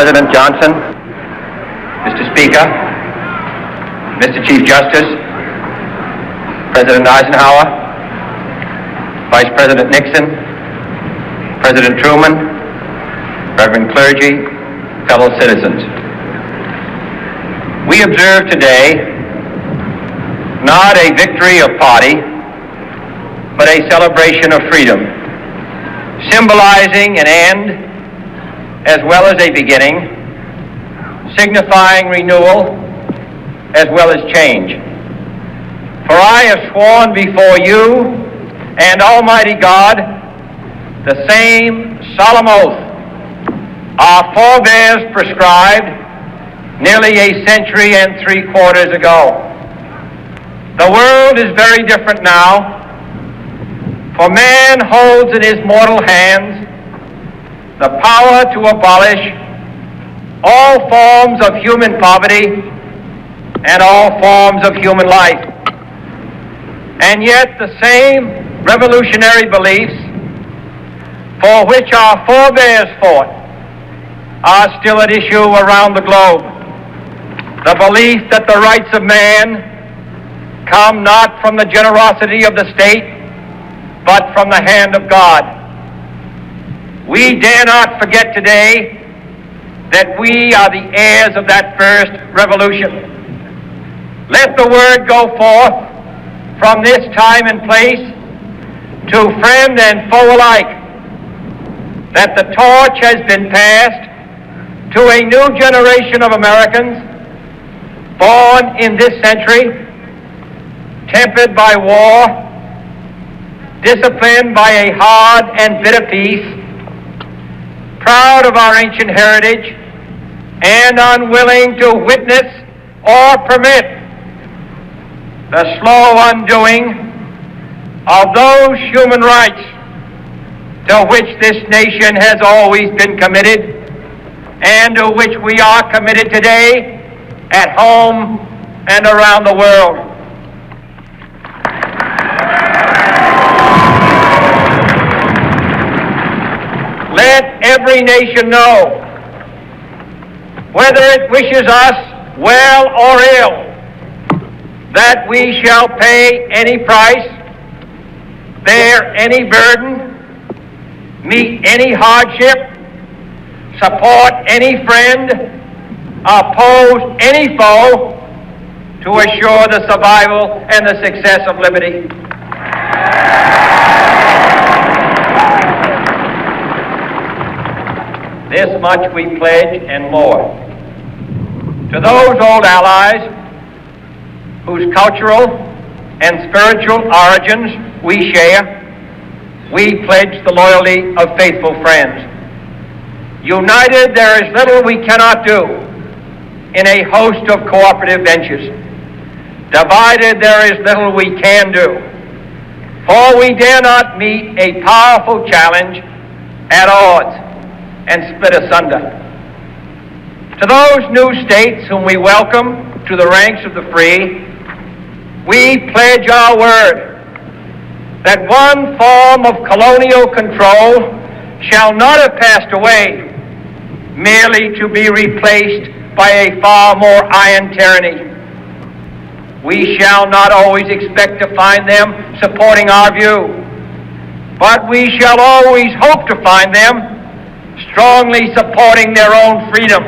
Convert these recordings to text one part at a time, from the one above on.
President Johnson, Mr. Speaker, Mr. Chief Justice, President Eisenhower, Vice President Nixon, President Truman, Reverend clergy, fellow citizens. We observe today not a victory of party, but a celebration of freedom, symbolizing an end as well as a beginning, signifying renewal as well as change. For I have sworn before you and Almighty God the same solemn oath our forebears prescribed nearly a century and 3/4 ago. The world is very different now, for man holds in his mortal hands the power to abolish all forms of human poverty and all forms of human life. And yet the same revolutionary beliefs for which our forebears fought are still at issue around the globe. The belief that the rights of man come not from the generosity of the state, but from the hand of God. We dare not forget today that we are the heirs of that first revolution. Let the word go forth from this time and place to friend and foe alike that the torch has been passed to a new generation of Americans born in this century, tempered by war, disciplined by a hard and bitter peace, proud of our ancient heritage, and unwilling to witness or permit the slow undoing of those human rights to which this nation has always been committed and to which we are committed today at home and around the world. Let every nation know, whether it wishes us well or ill, that we shall pay any price, bear any burden, meet any hardship, support any friend, oppose any foe to assure the survival and the success of liberty. This much we pledge and more. To those old allies whose cultural and spiritual origins we share, we pledge the loyalty of faithful friends. United, there is little we cannot do in a host of cooperative ventures. Divided, there is little we can do, for we dare not meet a powerful challenge at odds and split asunder. To those new states whom we welcome to the ranks of the free, we pledge our word that one form of colonial control shall not have passed away, merely to be replaced by a far more iron tyranny. We shall not always expect to find them supporting our view, but we shall always hope to find them strongly supporting their own freedom,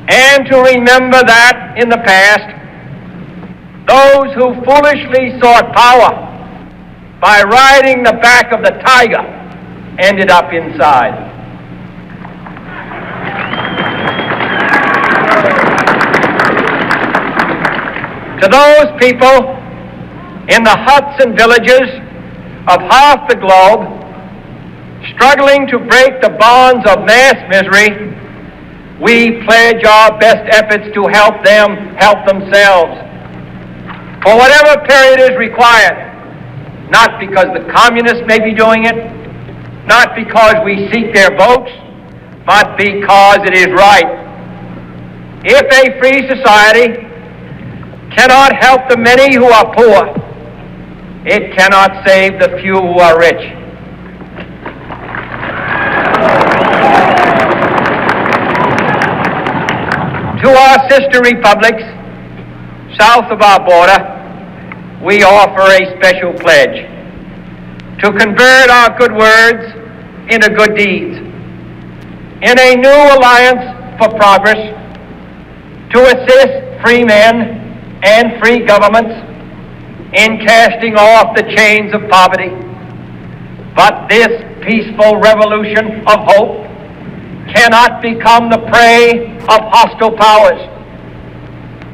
and to remember that in the past, those who foolishly sought power by riding the back of the tiger ended up inside. To those people in the huts and villages of half the globe struggling to break the bonds of mass misery, we pledge our best efforts to help them help themselves for whatever period is required, not because the communists may be doing it, not because we seek their votes, but because it is right. If a free society cannot help the many who are poor, it cannot save the few who are rich. To our sister republics south of our border, we offer a special pledge to convert our good words into good deeds, in a new alliance for progress, to assist free men and free governments in casting off the chains of poverty. But this peaceful revolution of hope cannot become the prey of hostile powers.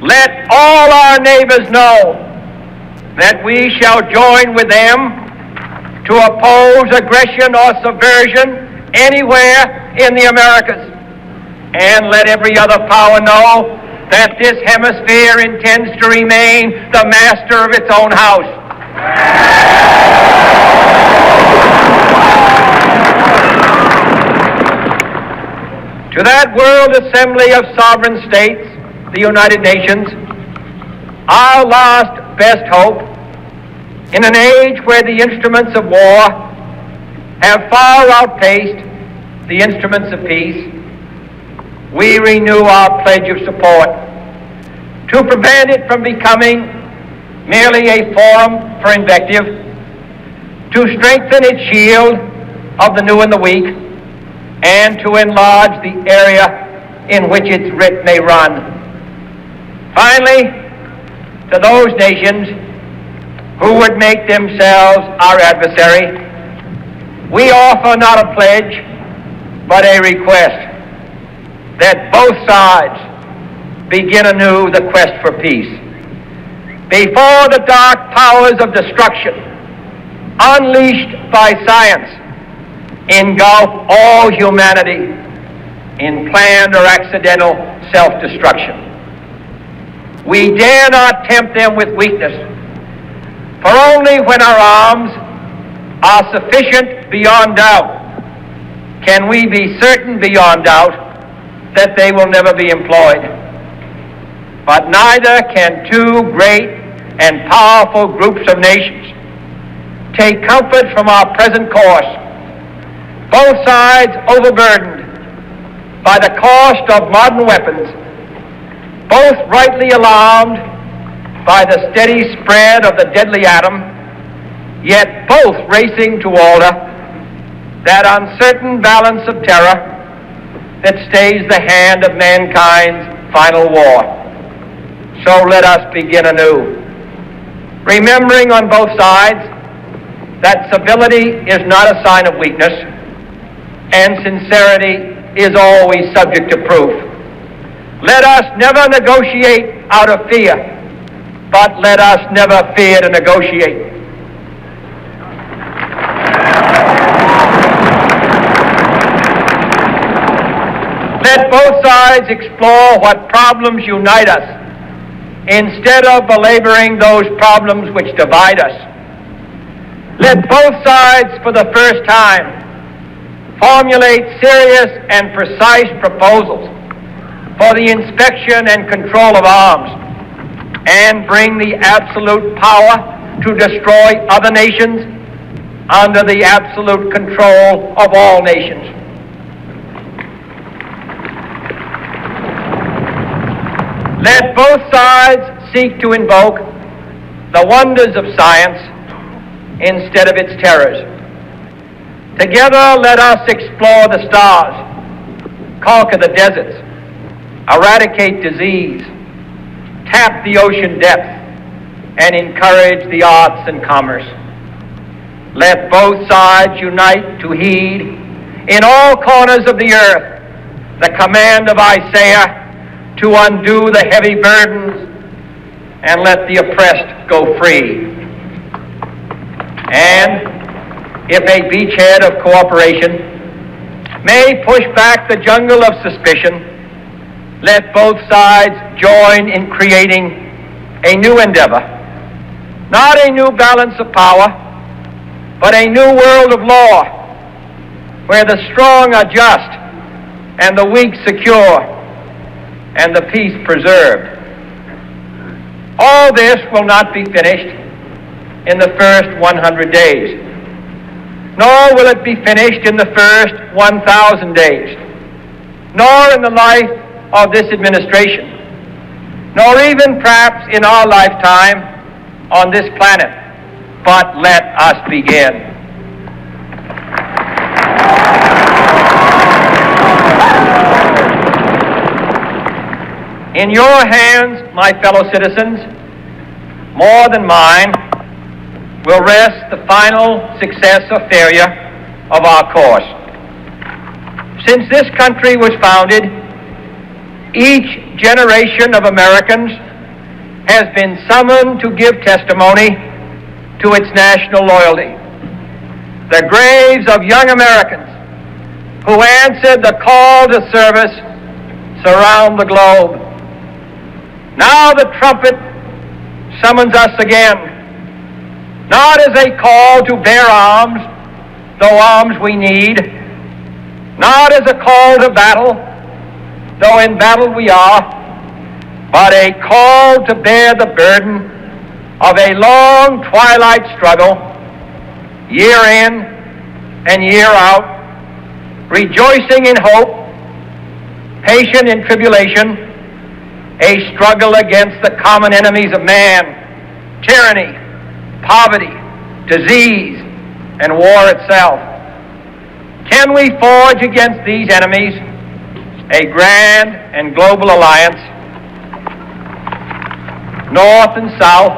Let all our neighbors know that we shall join with them to oppose aggression or subversion anywhere in the Americas. And let every other power know that this hemisphere intends to remain the master of its own house. To that World Assembly of Sovereign States, the United Nations, our last best hope, in an age where the instruments of war have far outpaced the instruments of peace, we renew our pledge of support to prevent it from becoming merely a forum for invective, to strengthen its shield of the new and the weak, and to enlarge the area in which its writ may run. Finally, to those nations who would make themselves our adversary, we offer not a pledge, but a request that both sides begin anew the quest for peace. Before the dark powers of destruction, unleashed by science, engulf all humanity in planned or accidental self-destruction. We dare not tempt them with weakness, for only when our arms are sufficient beyond doubt can we be certain beyond doubt that they will never be employed. But neither can two great and powerful groups of nations take comfort from our present course, both sides overburdened by the cost of modern weapons, both rightly alarmed by the steady spread of the deadly atom, yet both racing to alter that uncertain balance of terror that stays the hand of mankind's final war. So let us begin anew, remembering on both sides that civility is not a sign of weakness, and sincerity is always subject to proof. Let us never negotiate out of fear, but let us never fear to negotiate. Let both sides explore what problems unite us, instead of belaboring those problems which divide us. Let both sides, for the first time, formulate serious and precise proposals for the inspection and control of arms, and bring the absolute power to destroy other nations under the absolute control of all nations. Let both sides seek to invoke the wonders of science instead of its terrors. Together, let us explore the stars, conquer the deserts, eradicate disease, tap the ocean depth, and encourage the arts and commerce. Let both sides unite to heed in all corners of the earth the command of Isaiah to undo the heavy burdens and let the oppressed go free. And if a beachhead of cooperation may push back the jungle of suspicion, let both sides join in creating a new endeavor, not a new balance of power, but a new world of law, where the strong are just and the weak secure and the peace preserved. All this will not be finished in the first 100 days, nor will it be finished in the first 1,000 days, nor in the life of this administration, nor even perhaps in our lifetime on this planet. But let us begin. In your hands, my fellow citizens, more than mine, will rest the final success or failure of our course. Since this country was founded, each generation of Americans has been summoned to give testimony to its national loyalty. The graves of young Americans who answered the call to service surround the globe. Now the trumpet summons us again, not as a call to bear arms, though arms we need, not as a call to battle, though in battle we are, but a call to bear the burden of a long twilight struggle, year in and year out, rejoicing in hope, patient in tribulation, a struggle against the common enemies of man, tyranny, poverty, disease, and war itself. Can we forge against these enemies a grand and global alliance, north and south,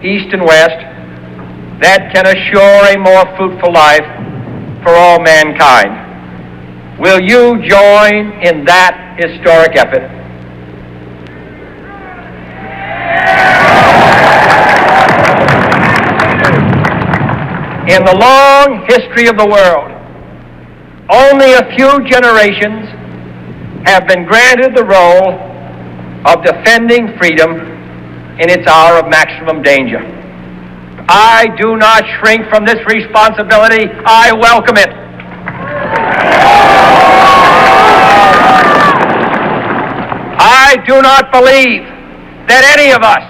east and west, that can assure a more fruitful life for all mankind? Will you join in that historic effort? In the long history of the world, only a few generations have been granted the role of defending freedom in its hour of maximum danger. I do not shrink from this responsibility. I welcome it. I do not believe that any of us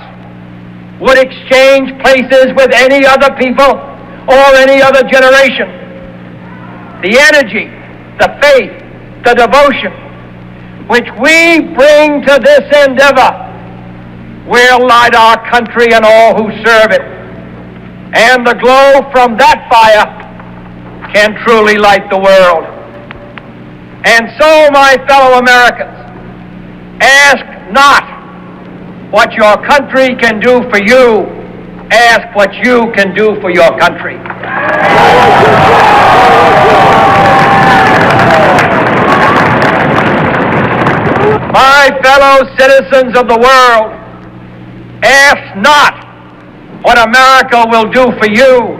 would exchange places with any other people or any other generation. The energy, the faith, the devotion which we bring to this endeavor will light our country and all who serve it. And the glow from that fire can truly light the world. And so, my fellow Americans, ask not what your country can do for you, ask what you can do for your country. My fellow citizens of the world, ask not what America will do for you,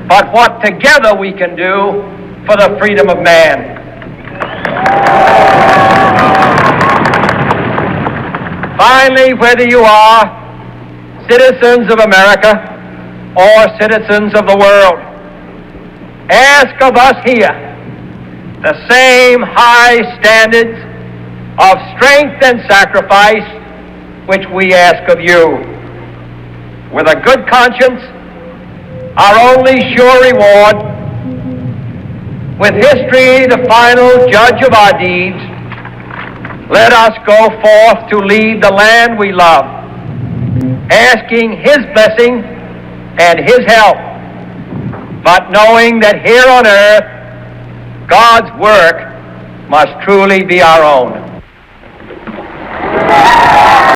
but what together we can do for the freedom of man. Finally, whether you are citizens of America or citizens of the world, ask of us here the same high standards of strength and sacrifice which we ask of you. With a good conscience, our only sure reward, with history the final judge of our deeds, let us go forth to lead the land we love, asking His blessing and His help, but knowing that here on earth, God's work must truly be our own.